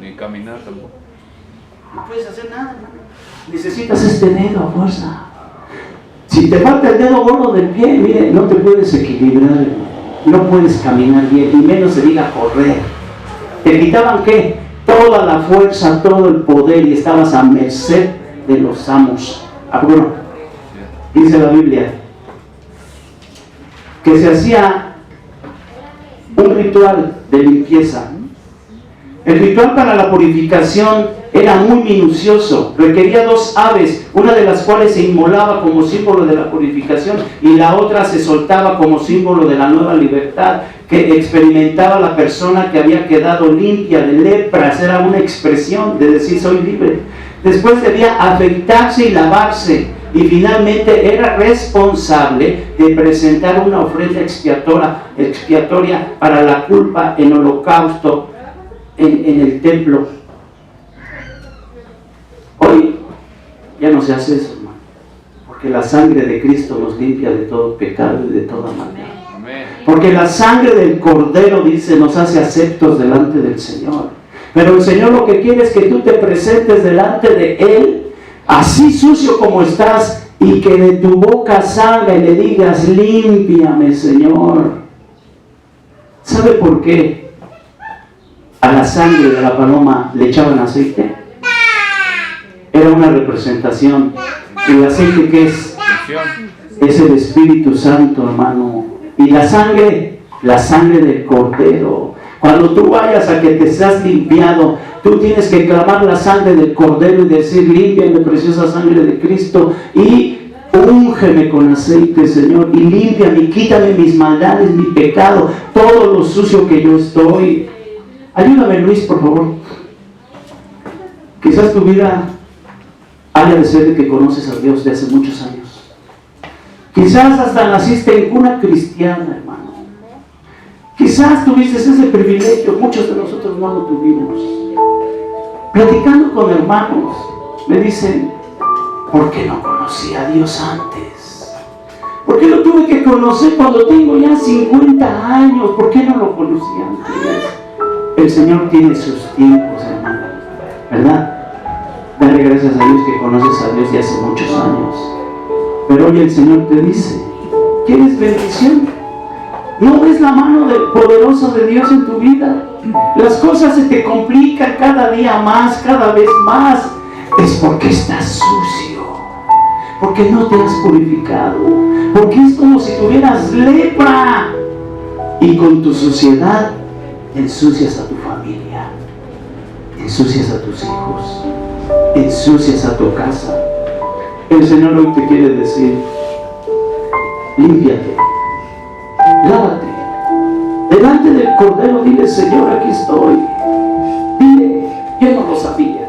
Ni caminar tampoco. No puedes hacer nada, hermano. Necesitas este dedo a fuerza. Si te falta el dedo gordo del pie, mire, no te puedes equilibrar, no puedes caminar bien, y menos se diga correr. Te quitaban ¿qué? Toda la fuerza, todo el poder, y estabas a merced de los amos. Bueno, dice la Biblia que se hacía un ritual de limpieza. El ritual para la purificación era muy minucioso, requería 2 aves, una de las cuales se inmolaba como símbolo de la purificación y la otra se soltaba como símbolo de la nueva libertad que experimentaba la persona que había quedado limpia de lepras. Era una expresión de decir soy libre. Después debía afeitarse y lavarse, y finalmente era responsable de presentar una ofrenda expiatoria para la culpa en holocausto en el templo. Hoy ya no se hace eso, hermano, porque la sangre de Cristo nos limpia de todo pecado y de toda maldad. Porque la sangre del Cordero, dice, nos hace aceptos delante del Señor. Pero el Señor lo que quiere es que tú te presentes delante de Él, así sucio como estás, y que de tu boca salga y le digas, límpiame, Señor. ¿Sabe por qué a la sangre de la paloma le echaban aceite? Era una representación. ¿Y el aceite qué es? Es el Espíritu Santo, hermano. Y la sangre del Cordero. Cuando tú vayas a que te seas limpiado, tú tienes que clamar la sangre del Cordero y decir, límpiame, preciosa sangre de Cristo, y úngeme con aceite, Señor, y límpiame, y quítame mis maldades, mi pecado, todo lo sucio que yo estoy. Ayúdame, Luis, por favor. Quizás tu vida haya de ser de que conoces a Dios de hace muchos años. Quizás hasta naciste en cuna cristiana, hermano. Quizás tuviste ese privilegio, muchos de nosotros no lo tuvimos. Platicando con hermanos, me dicen, ¿por qué no conocí a Dios antes? ¿Por qué lo tuve que conocer cuando tengo ya 50 años? ¿Por qué no lo conocí antes? El Señor tiene sus tiempos, hermano, ¿verdad? Dale gracias a Dios que conoces a Dios de hace muchos años. Pero hoy el Señor te dice, ¿quieres bendición? ¿No ves la mano poderosa de Dios en tu vida? Las cosas se te complican cada día más, cada vez más. Es porque estás sucio, porque no te has purificado, porque es como si tuvieras lepra y con tu suciedad ensucias a tu familia, ensucias a tus hijos, ensucias a tu casa. El Señor hoy te quiere decir: límpiate, lávate. Delante del Cordero dile: Señor, aquí estoy. Dile: yo no lo sabía.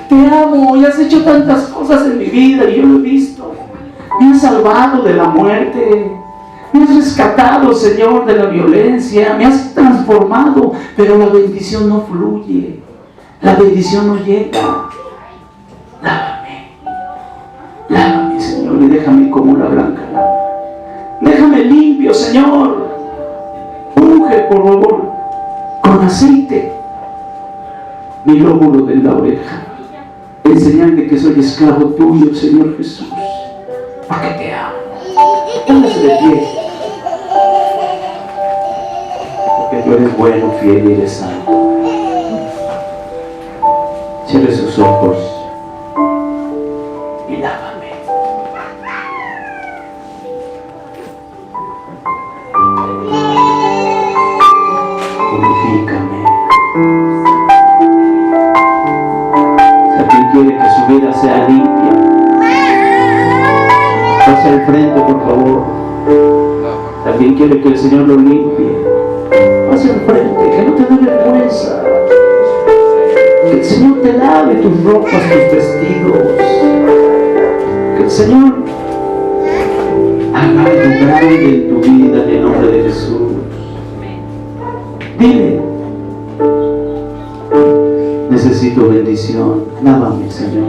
Te amo y has hecho tantas cosas en mi vida y yo lo he visto. Me has salvado de la muerte. Me has rescatado, Señor, de la violencia. Me has transformado, pero la bendición no fluye. La bendición no llega. Lávame. Lávame, Señor, y déjame como la blanca lana. Déjame limpio, Señor. Unge, por favor, con aceite mi lóbulo de la oreja, en señal de que soy esclavo tuyo, Señor Jesús, porque te amo. Póngase de pie, porque tú eres bueno, fiel y eres santo. Cierre sus ojos y lávame. Purifícame. Si alguien quiere que su vida sea limpia, pase al frente, por favor. Si alguien quiere que el Señor lo limpie, pase al frente, que no te dé vergüenza. Que el Señor te lave tus ropas, tus vestidos. Que el Señor haga algo grande en tu vida en el nombre de Jesús. Dile: necesito bendición. Lávame, Señor.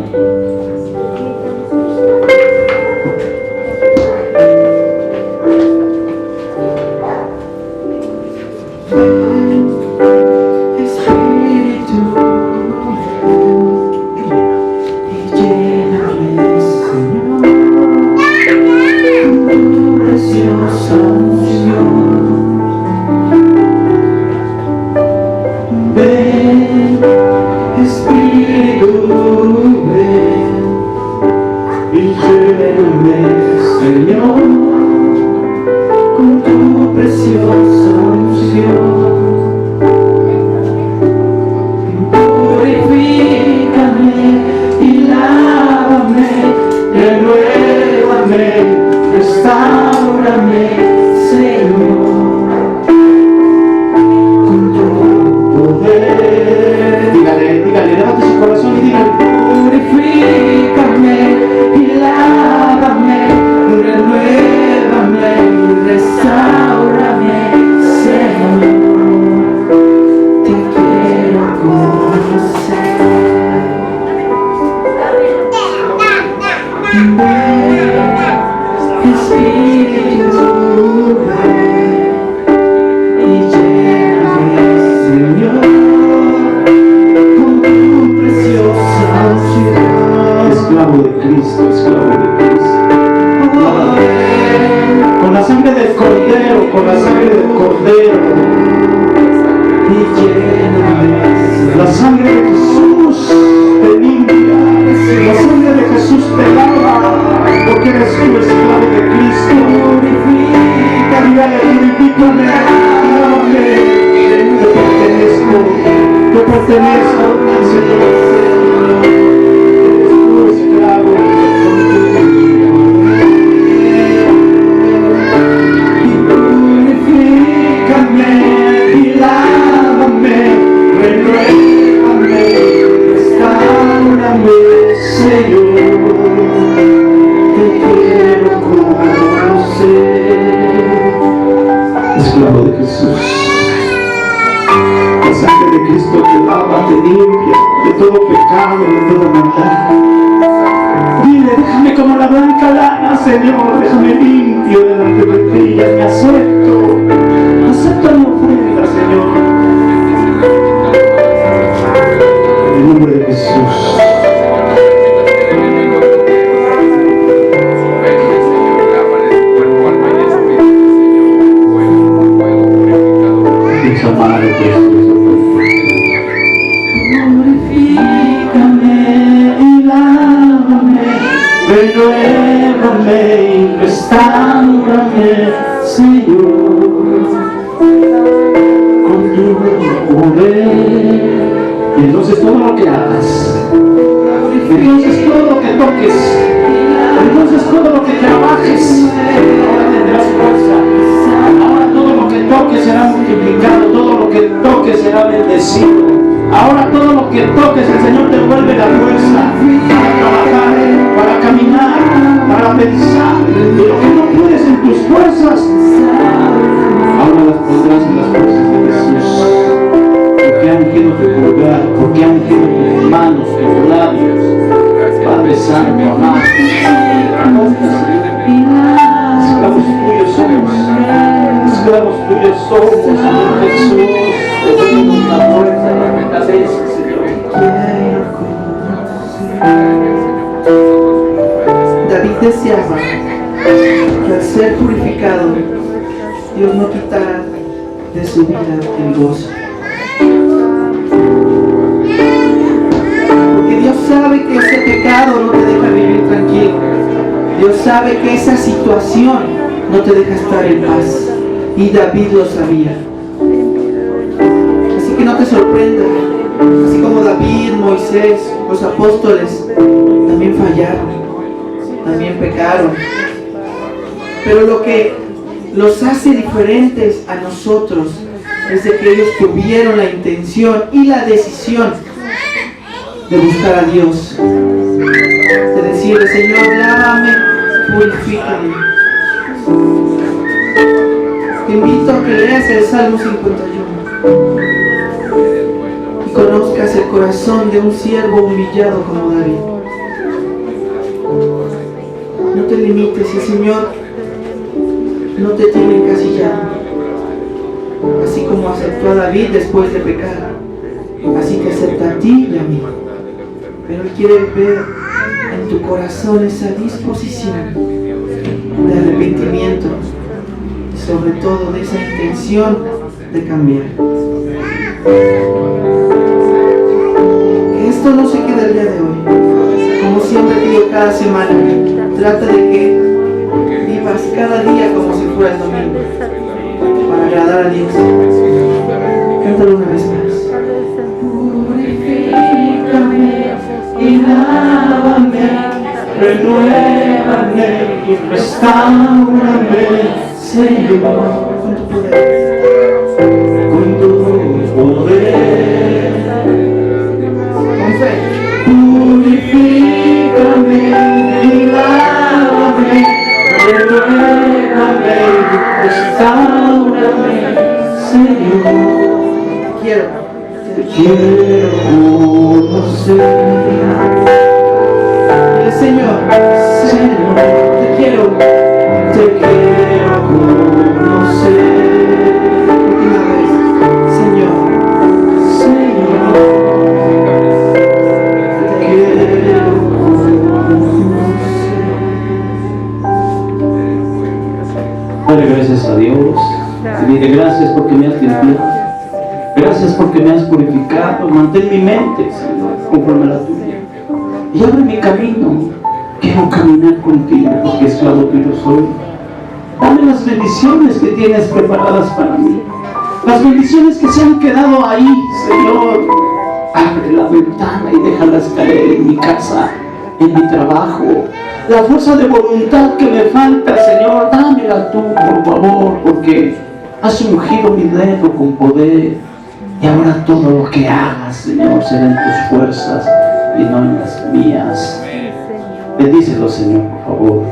amado precioso. Purifícame y lávame, renuévame y restáurame, Señor, con tu poder. Y entonces todo lo que hagas, entonces todo lo que toques, entonces todo lo que trabajes, ahora tendrás fuerza. Ahora todo lo que toques será multiplicado, todo lo que toques será bendecido. Ahora todo lo que toques, el Señor te devuelve la fuerza para trabajar, para caminar, para pensar. Y lo que no puedes en tus fuerzas, ahora las pondrás en las fuerzas de Jesús. Porque han ungido tu pulgar, porque han ungido tus manos, tus labios. Padre Santo, amado, esclavos tuyos somos, esclavos tuyos somos, Señor Jesús. Te pedimos la fuerza, la fortaleza, Señor. David deseaba que al ser purificado, Dios no quitara de su vida el gozo. Porque Dios sabe que ese pecado no te deja vivir tranquilo. Dios sabe que esa situación no te deja estar en paz. Y David lo sabía. Así que no te sorprenda. Así como David, Moisés, los apóstoles también fallaron, también pecaron. Pero lo que los hace diferentes a nosotros es de que ellos tuvieron la intención y la decisión de buscar a Dios, de decirle: Señor, lávame, purifícame. Te invito a que leas el Salmo 51 y conozcas el corazón de un siervo humillado como David. No te limites, el Señor no te tiene encasillado. Así como aceptó a David después de pecar, así te acepta a ti y a mí. Pero Él quiere ver en tu corazón esa disposición de arrepentimiento y sobre todo de esa intención de cambiar. Que esto no se quede el día de hoy. Como siempre digo cada semana, trata de que vivas cada día como si fuera el domingo, para agradar a Dios. Cántalo una vez más. Y lávame, renuévame y restáurame, Señor, Con tu poder. con tu poder. Con fe. Purifícame y lávame, renuévame y restáurame, Señor. Quiero. Quiero conocer. Dile: Señor, Señor, te quiero. te quiero conocer. Última vez. Señor, Señor, te quiero conocer. Dale gracias a Dios. Y dile: gracias porque me has limpiado. Gracias porque me has purificado. Mantén mi mente, Señor, conforme a la tuya. Y abre mi camino. Quiero caminar contigo porque esclavo tuyo soy. Dame las bendiciones que tienes preparadas para mí. Las bendiciones que se han quedado ahí, Señor. Abre la ventana y déjalas caer en mi casa, en mi trabajo. La fuerza de voluntad que me falta, Señor, dámela tú, por favor, porque has ungido mi dedo con poder. Y ahora todo lo que hagas, Señor, será en tus fuerzas y no en las mías. Bendícelo, Señor, por favor.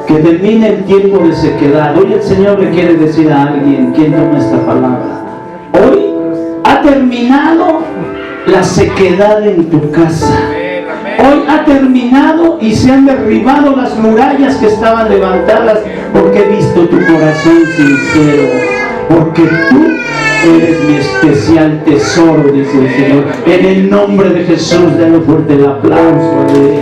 Que termine el tiempo de sequedad. Hoy el Señor le quiere decir a alguien: ¿quién toma esta palabra? Hoy ha terminado la sequedad en tu casa. Hoy ha terminado y se han derribado las murallas que estaban levantadas, porque he visto tu corazón sincero, porque tú eres mi especial tesoro, dice el Señor. En el nombre de Jesús, denle fuerte el aplauso a Él.